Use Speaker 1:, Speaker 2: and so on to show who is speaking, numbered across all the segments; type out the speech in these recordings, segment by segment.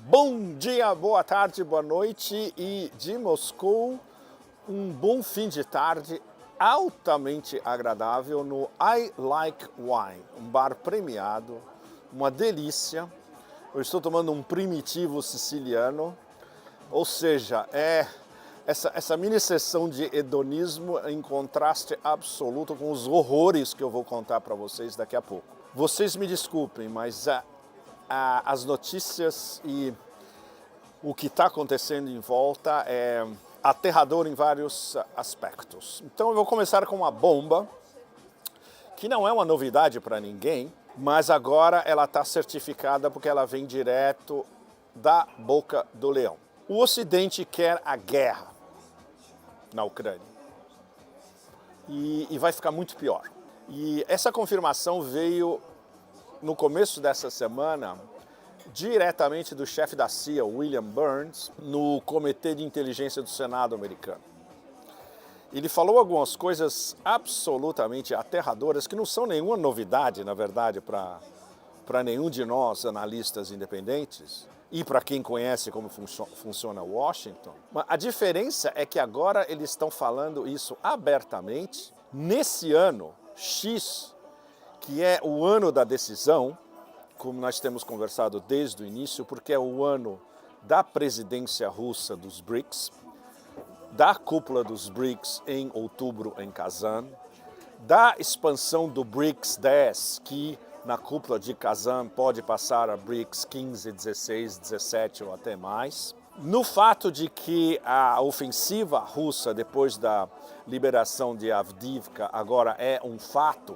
Speaker 1: Bom dia, boa tarde, boa noite e de Moscou, um bom fim de tarde altamente agradável no I Like Wine, um bar premiado, uma delícia. Eu estou tomando um primitivo siciliano, ou seja, essa mini sessão de hedonismo em contraste absoluto com os horrores que eu vou contar para vocês daqui a pouco. Vocês me desculpem, mas as notícias e o que está acontecendo em volta é aterrador em vários aspectos. Então eu vou começar com uma bomba, que não é uma novidade para ninguém, mas agora ela está certificada porque ela vem direto da boca do leão. O Ocidente quer a guerra na Ucrânia e vai ficar muito pior. E essa confirmação veio no começo dessa semana diretamente do chefe da CIA, William Burns, no Comitê de Inteligência do Senado americano. Ele falou algumas coisas absolutamente aterradoras, que não são nenhuma novidade, na verdade, para nenhum de nós, analistas independentes, e para quem conhece como funciona Washington. Mas a diferença é que agora eles estão falando isso abertamente, nesse ano X, que é o ano da decisão, como nós temos conversado desde o início, porque é o ano da presidência russa dos BRICS, da cúpula dos BRICS em outubro em Kazan, da expansão do BRICS 10, que na cúpula de Kazan pode passar a BRICS 15, 16, 17 ou até mais. No fato de que a ofensiva russa, depois da liberação de Avdiivka, agora é um fato,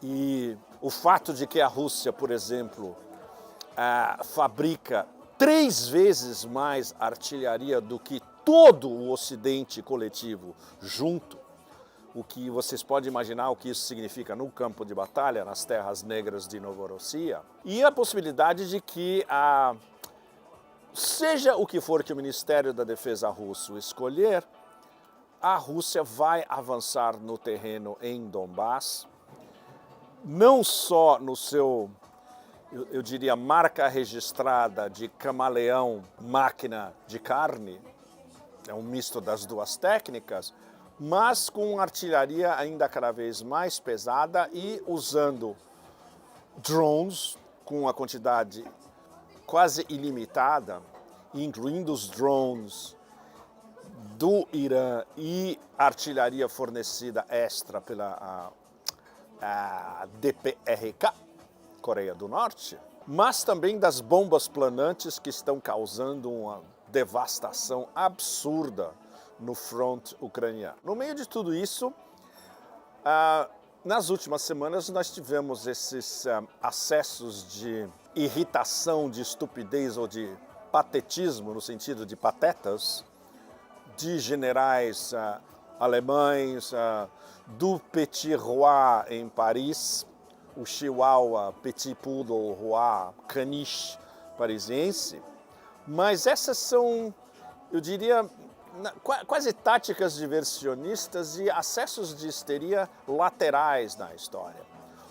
Speaker 1: e o fato de que a Rússia, por exemplo, fabrica 3 vezes mais artilharia do que todo o Ocidente coletivo junto, o que vocês podem imaginar o que isso significa no campo de batalha, nas terras negras de Novorossiya, e a possibilidade de que, seja o que for que o Ministério da Defesa russo escolher, a Rússia vai avançar no terreno em Donbass, não só no seu, eu diria, marca registrada de camaleão, máquina de carne, é um misto das duas técnicas, mas com artilharia ainda cada vez mais pesada e usando drones com uma quantidade quase ilimitada, incluindo os drones do Irã e artilharia fornecida extra pela a DPRK, Coreia do Norte, mas também das bombas planantes que estão causando uma devastação absurda no front ucraniano. No meio de tudo isso, nas últimas semanas nós tivemos esses acessos de irritação, de estupidez ou de patetismo, no sentido de patetas, de generais alemães, do Petit Roi em Paris, o Chihuahua, Petit Poodle Roi, caniche parisiense, mas essas são, eu diria, quase táticas diversionistas e acessos de histeria laterais na história.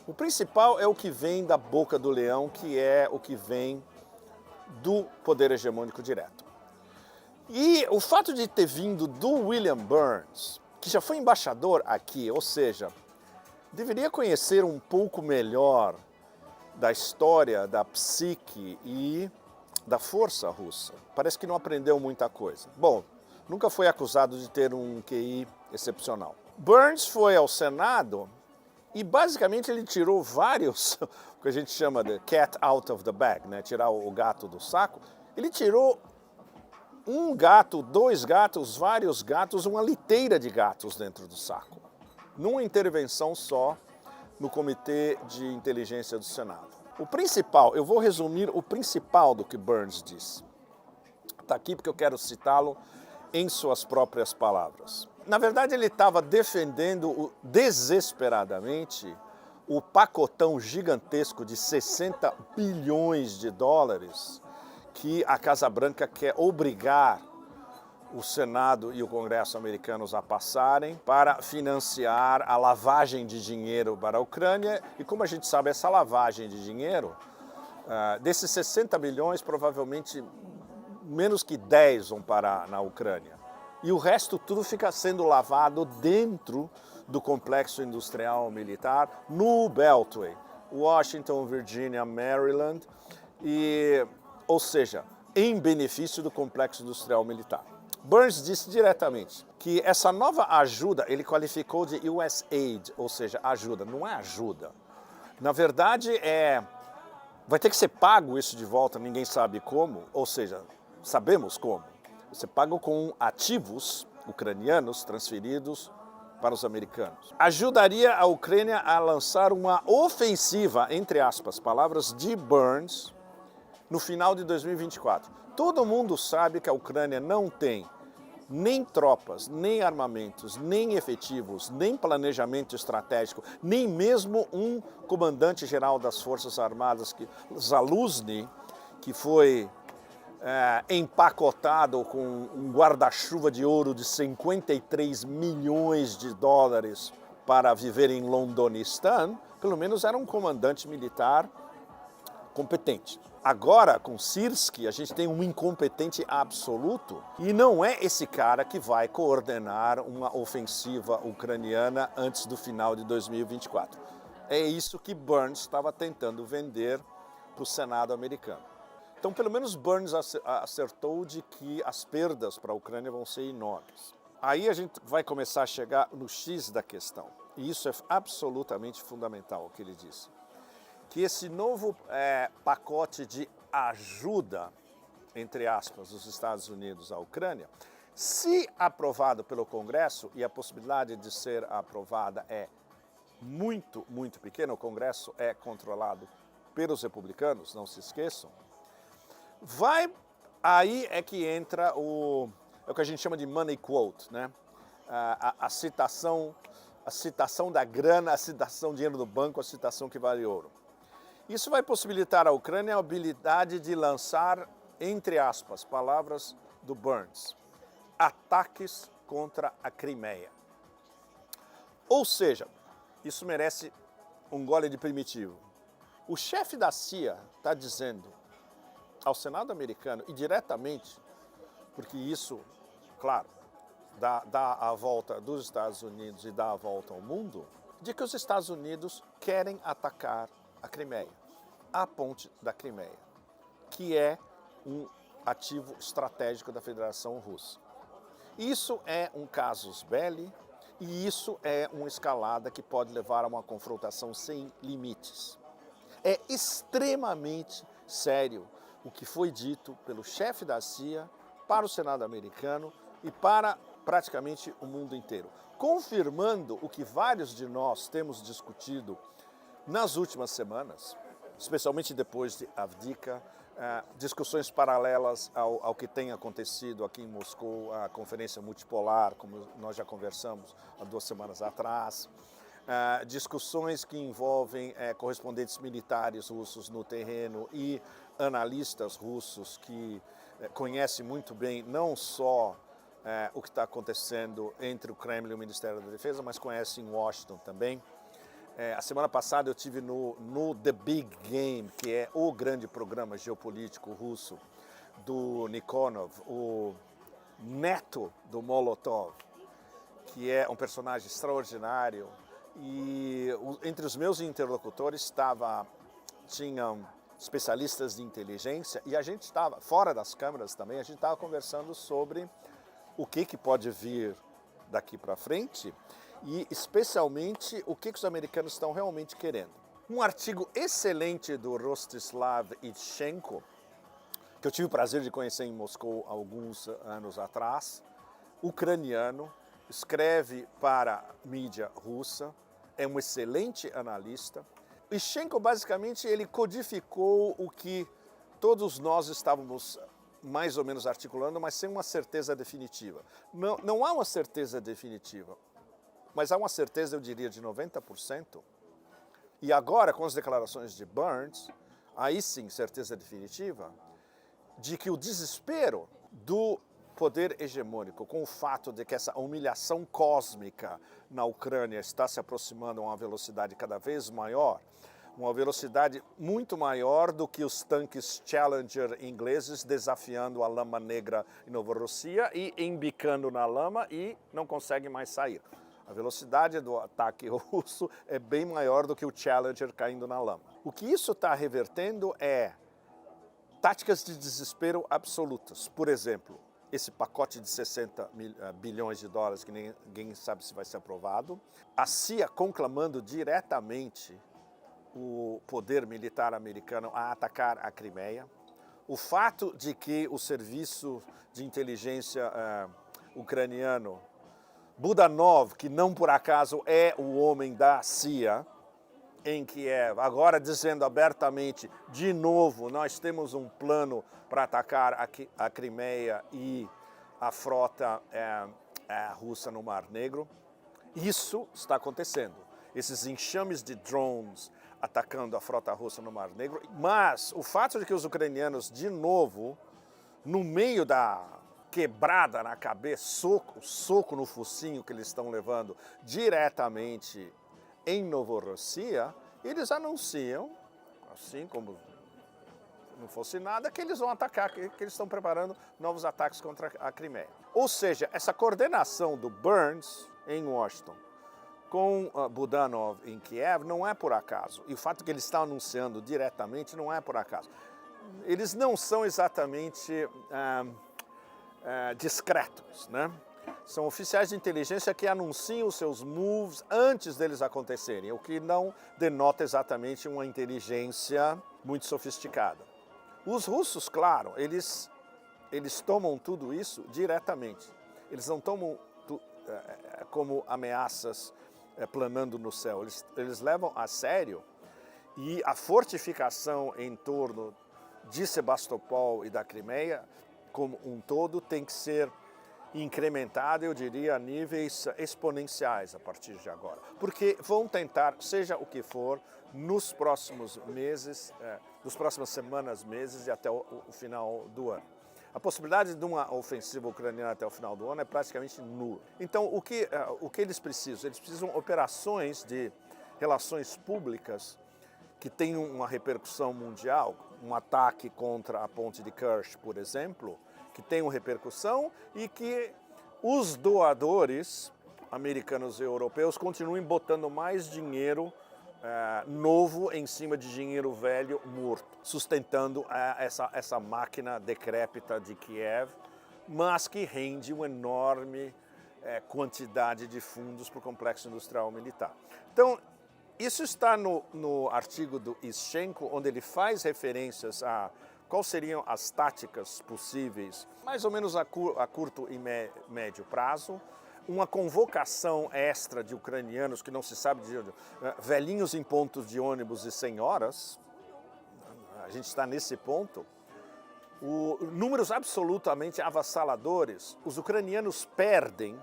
Speaker 1: O principal é o que vem da boca do leão, que é o que vem do poder hegemônico direto. E o fato de ter vindo do William Burns, que já foi embaixador aqui, ou seja, deveria conhecer um pouco melhor da história, da psique e da força russa. Parece que não aprendeu muita coisa. Bom, nunca foi acusado de ter um QI excepcional. Burns foi ao Senado e basicamente ele tirou vários, o que a gente chama de cat out of the bag, né? Tirar o gato do saco. Ele tirou um gato, 2 gatos, vários gatos, uma liteira de gatos dentro do saco, numa intervenção só no Comitê de Inteligência do Senado. O principal, eu vou resumir o principal do que Burns disse. Está aqui porque eu quero citá-lo em suas próprias palavras. Na verdade, ele estava defendendo desesperadamente o pacotão gigantesco de 60 bilhões de dólares que a Casa Branca quer obrigar o Senado e o Congresso americanos a passarem para financiar a lavagem de dinheiro para a Ucrânia. E como a gente sabe, essa lavagem de dinheiro Desses 60 milhões, provavelmente menos que 10 vão parar na Ucrânia. E o resto tudo fica sendo lavado dentro do complexo industrial militar no Beltway, Washington, Virgínia, Maryland, ou seja, em benefício do complexo industrial militar. Burns disse diretamente que essa nova ajuda, ele qualificou de US Aid, ou seja, ajuda, não é ajuda. Na verdade, vai ter que ser pago isso de volta, ninguém sabe como, ou seja, sabemos como. Você paga com ativos ucranianos transferidos para os americanos. Ajudaria a Ucrânia a lançar uma ofensiva, entre aspas, palavras de Burns, no final de 2024. Todo mundo sabe que a Ucrânia não tem nem tropas, nem armamentos, nem efetivos, nem planejamento estratégico, nem mesmo um comandante-geral das Forças Armadas, Zaluzny, que foi empacotado com um guarda-chuva de ouro de 53 milhões de dólares para viver em Londonistan, pelo menos era um comandante militar competente. Agora, com Syrskyi, a gente tem um incompetente absoluto e não é esse cara que vai coordenar uma ofensiva ucraniana antes do final de 2024. É isso que Burns estava tentando vender para o Senado americano. Então, pelo menos Burns acertou de que as perdas para a Ucrânia vão ser enormes. Aí a gente vai começar a chegar no X da questão. E isso é absolutamente fundamental, o que ele disse. Que esse novo pacote de ajuda, entre aspas, dos Estados Unidos à Ucrânia, se aprovado pelo Congresso, e a possibilidade de ser aprovada é muito, muito pequena, o Congresso é controlado pelos republicanos, não se esqueçam, aí é que entra o que a gente chama de money quote, né? A citação da grana, a citação dinheiro do banco, a citação que vale ouro. Isso vai possibilitar à Ucrânia a habilidade de lançar, entre aspas, palavras do Burns, ataques contra a Crimeia. Ou seja, isso merece um gole de primitivo. O chefe da CIA está dizendo ao Senado americano, e diretamente, porque isso, claro, dá a volta dos Estados Unidos e dá a volta ao mundo, de que os Estados Unidos querem atacar a Crimeia, a ponte da Crimeia, que é um ativo estratégico da Federação Russa. Isso é um casus belli e isso é uma escalada que pode levar a uma confrontação sem limites. É extremamente sério o que foi dito pelo chefe da CIA para o Senado americano e para praticamente o mundo inteiro, confirmando o que vários de nós temos discutido nas últimas semanas, especialmente depois de Avdiivka, discussões paralelas ao que tem acontecido aqui em Moscou, a conferência multipolar, como nós já conversamos há 2 semanas atrás, discussões que envolvem correspondentes militares russos no terreno e analistas russos que conhecem muito bem não só o que está acontecendo entre o Kremlin e o Ministério da Defesa, mas conhecem Washington também. A semana passada eu tive no The Big Game, que é o grande programa geopolítico russo do Nikonov, o neto do Molotov, que é um personagem extraordinário. E entre os meus interlocutores tinham especialistas de inteligência e a gente estava, fora das câmeras também, a gente estava conversando sobre o que pode vir daqui para frente e especialmente o que os americanos estão realmente querendo. Um artigo excelente do Rostislav Itchenko, que eu tive o prazer de conhecer em Moscou há alguns anos atrás, ucraniano, escreve para a mídia russa, é um excelente analista. Itchenko, basicamente, ele codificou o que todos nós estávamos mais ou menos articulando, mas sem uma certeza definitiva. Não há uma certeza definitiva, mas há uma certeza, eu diria, de 90%. E agora, com as declarações de Burns, aí sim, certeza definitiva, de que o desespero do poder hegemônico, com o fato de que essa humilhação cósmica na Ucrânia está se aproximando a uma velocidade cada vez maior, uma velocidade muito maior do que os tanques Challenger ingleses desafiando a lama negra em Novorossia e embicando na lama e não conseguem mais sair. A velocidade do ataque russo é bem maior do que o Challenger caindo na lama. O que isso está revertendo é táticas de desespero absolutas. Por exemplo, esse pacote de 60 bilhões de dólares que ninguém sabe se vai ser aprovado. A CIA conclamando diretamente o poder militar americano a atacar a Crimeia. O fato de que o serviço de inteligência ucraniano, Budanov, que não por acaso é o homem da CIA em Kiev, agora dizendo abertamente, de novo, nós temos um plano para atacar a Crimeia e a frota russa no Mar Negro. Isso está acontecendo. Esses enxames de drones atacando a frota russa no Mar Negro. Mas o fato de que os ucranianos, de novo, no meio da quebrada na cabeça, soco no focinho que eles estão levando diretamente em Novorossia, eles anunciam, assim como não fosse nada, que eles vão atacar, que eles estão preparando novos ataques contra a Crimeia. Ou seja, essa coordenação do Burns em Washington com Budanov em Kiev não é por acaso. E o fato que eles estão anunciando diretamente não é por acaso. Eles não são exatamente discretos, né? São oficiais de inteligência que anunciam os seus moves antes deles acontecerem, o que não denota exatamente uma inteligência muito sofisticada. Os russos, claro, eles tomam tudo isso diretamente. Eles não tomam como ameaças planando no céu. Eles levam a sério, e a fortificação em torno de Sebastopol e da Crimeia, como um todo, tem que ser incrementada, eu diria, a níveis exponenciais a partir de agora. Porque vão tentar, seja o que for, nos próximos meses, nas próximas semanas, meses e até o final do ano. A possibilidade de uma ofensiva ucraniana até o final do ano é praticamente nula. Então, o que eles precisam? Eles precisam de operações de relações públicas que tenham uma repercussão mundial, um ataque contra a ponte de Kerch, por exemplo, que tenham repercussão e que os doadores americanos e europeus continuem botando mais dinheiro novo em cima de dinheiro velho morto, sustentando essa máquina decrépita de Kiev, mas que rende uma enorme quantidade de fundos para o complexo industrial militar. Então, isso está no artigo do Ischenko, onde ele faz referências a quais seriam as táticas possíveis, mais ou menos a curto e médio prazo, uma convocação extra de ucranianos que não se sabe de onde, velhinhos em pontos de ônibus e senhoras, a gente está nesse ponto, números absolutamente avassaladores. Os ucranianos perdem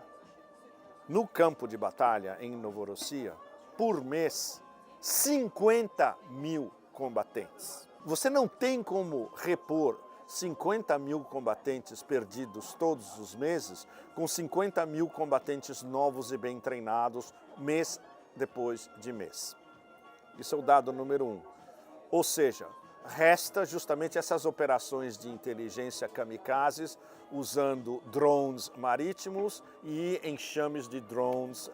Speaker 1: no campo de batalha em Novorossia, por mês, 50 mil combatentes. Você não tem como repor 50 mil combatentes perdidos todos os meses com 50 mil combatentes novos e bem treinados mês depois de mês. Isso é o dado número 1. Ou seja, resta justamente essas operações de inteligência kamikazes usando drones marítimos e enxames de drones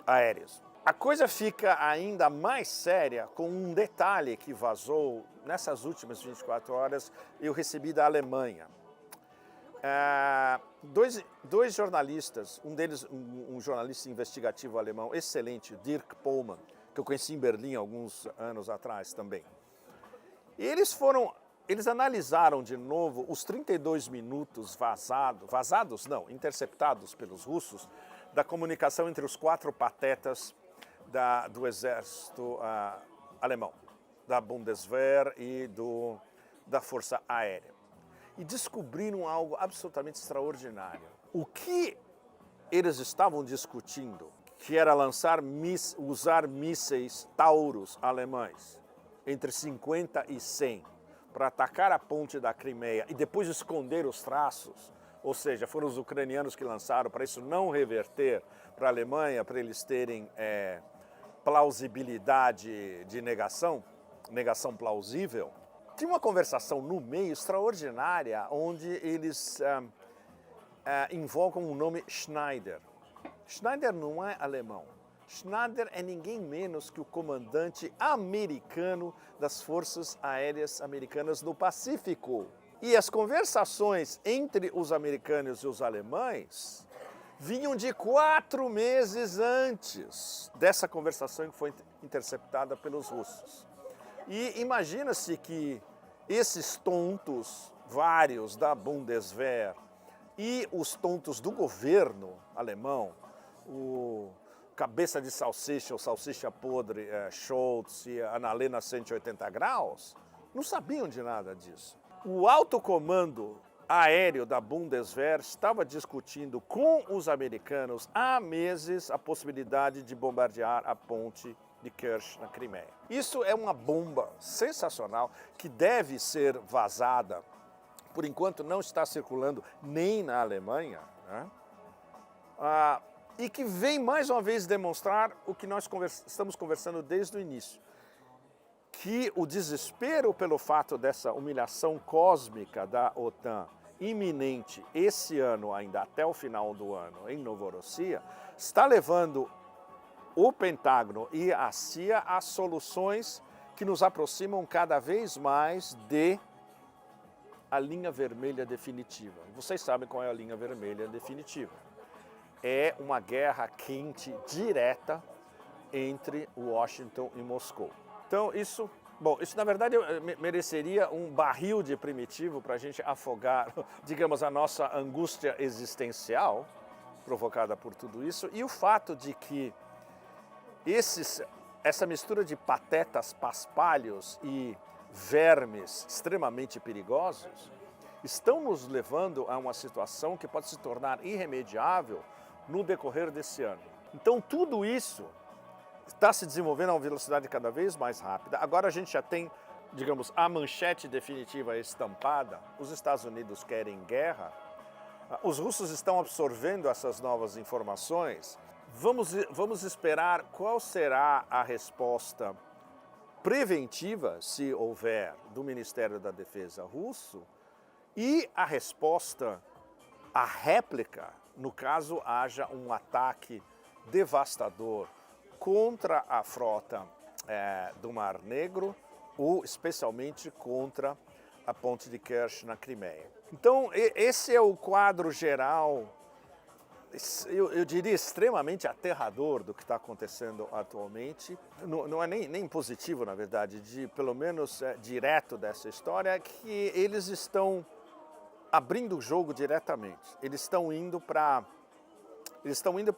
Speaker 1: aéreos. A coisa fica ainda mais séria com um detalhe que vazou nessas últimas 24 horas, eu recebi da Alemanha. Dois jornalistas, um deles um jornalista investigativo alemão excelente, Dirk Pohlmann, que eu conheci em Berlim alguns anos atrás também. E eles analisaram de novo os 32 minutos interceptados pelos russos, da comunicação entre os 4 patetas do exército alemão, da Bundeswehr e da Força Aérea. E descobriram algo absolutamente extraordinário. O que eles estavam discutindo, que era usar mísseis Taurus alemães, entre 50 e 100, para atacar a ponte da Crimeia e depois esconder os traços, ou seja, foram os ucranianos que lançaram para isso não reverter para a Alemanha, para eles terem plausibilidade de negação, negação plausível, tinha uma conversação no meio extraordinária onde eles invocam o nome Schneider. Schneider não é alemão. Schneider é ninguém menos que o comandante americano das Forças Aéreas Americanas no Pacífico. E as conversações entre os americanos e os alemães vinham de 4 meses antes dessa conversação que foi interceptada pelos russos. E imagina-se que esses tontos, vários da Bundeswehr, e os tontos do governo alemão, o cabeça de salsicha, o salsicha podre, Scholz e a Annalena 180 graus, não sabiam de nada disso. O alto comando aéreo da Bundeswehr estava discutindo com os americanos há meses a possibilidade de bombardear a ponte de Kerch na Crimeia. Isso é uma bomba sensacional que deve ser vazada. Por enquanto não está circulando nem na Alemanha, né? E que vem mais uma vez demonstrar o que nós estamos conversando desde o início, que o desespero pelo fato dessa humilhação cósmica da OTAN iminente esse ano ainda até o final do ano em Novorossiya está levando o Pentágono e a CIA a soluções que nos aproximam cada vez mais de a linha vermelha definitiva. Vocês sabem qual é a linha vermelha definitiva. É uma guerra quente direta entre Washington e Moscou. Então isso na verdade mereceria um barril de primitivo para a gente afogar, digamos, a nossa angústia existencial provocada por tudo isso e o fato de que essa mistura de patetas paspalhos e vermes extremamente perigosos estão nos levando a uma situação que pode se tornar irremediável no decorrer desse ano. Então tudo isso está se desenvolvendo a uma velocidade cada vez mais rápida. Agora a gente já tem, digamos, a manchete definitiva estampada. Os Estados Unidos querem guerra. Os russos estão absorvendo essas novas informações. Vamos esperar qual será a resposta preventiva, se houver, do Ministério da Defesa russo e a resposta, a réplica, no caso haja um ataque devastador contra a frota do Mar Negro ou especialmente contra a ponte de Kerch na Crimeia. Então esse é o quadro geral, eu diria extremamente aterrador do que está acontecendo atualmente. Não é nem positivo, na verdade, pelo menos direto dessa história, que eles estão abrindo o jogo diretamente. Eles estão indo para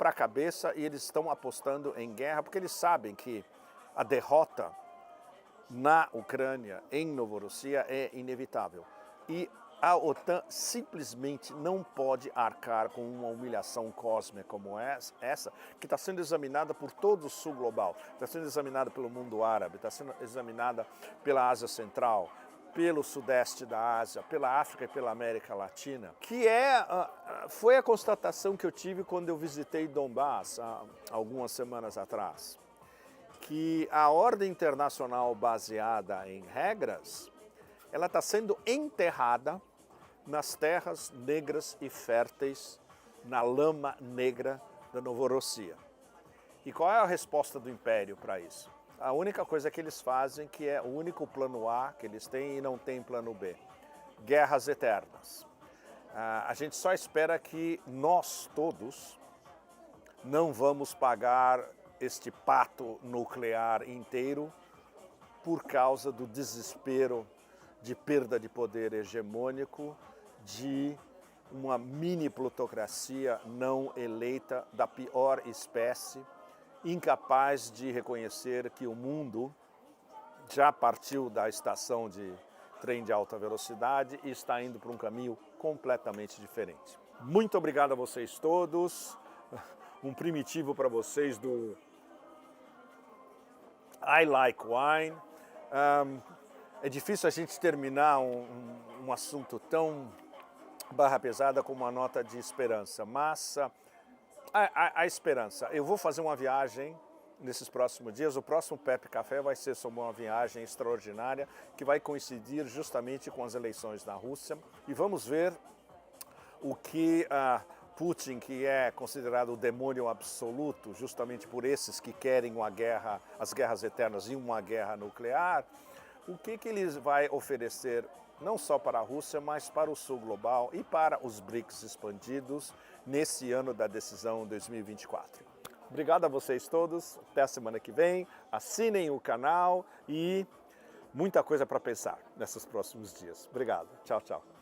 Speaker 1: a cabeça e eles estão apostando em guerra porque eles sabem que a derrota na Ucrânia, em Novorossiya, é inevitável. E a OTAN simplesmente não pode arcar com uma humilhação cósmica como essa, que está sendo examinada por todo o sul global, está sendo examinada pelo mundo árabe, está sendo examinada pela Ásia Central, pelo sudeste da Ásia, pela África e pela América Latina, que foi a constatação que eu tive quando eu visitei Donbass há algumas semanas atrás, que a ordem internacional baseada em regras, ela está sendo enterrada nas terras negras e férteis, na lama negra da Novorossiya. E qual é a resposta do Império para isso? A única coisa que eles fazem, que é o único plano A que eles têm e não tem plano B. Guerras eternas. A gente só espera que nós todos não vamos pagar este pato nuclear inteiro por causa do desespero de perda de poder hegemônico de uma mini plutocracia não eleita da pior espécie, incapaz de reconhecer que o mundo já partiu da estação de trem de alta velocidade e está indo para um caminho completamente diferente. Muito obrigado a vocês todos. Um primitivo para vocês do I Like Wine. É difícil a gente terminar um assunto tão barra pesada com uma nota de esperança, mas a esperança. Eu vou fazer uma viagem nesses próximos dias. O próximo Pepe Café vai ser sobre uma viagem extraordinária que vai coincidir justamente com as eleições na Rússia. E vamos ver o que Putin, que é considerado o demônio absoluto, justamente por esses que querem uma guerra, as guerras eternas e uma guerra nuclear, o que ele vai oferecer não só para a Rússia, mas para o sul global e para os BRICS expandidos nesse ano da decisão 2024. Obrigado a vocês todos, até a semana que vem, assinem o canal e muita coisa para pensar nesses próximos dias. Obrigado, tchau, tchau.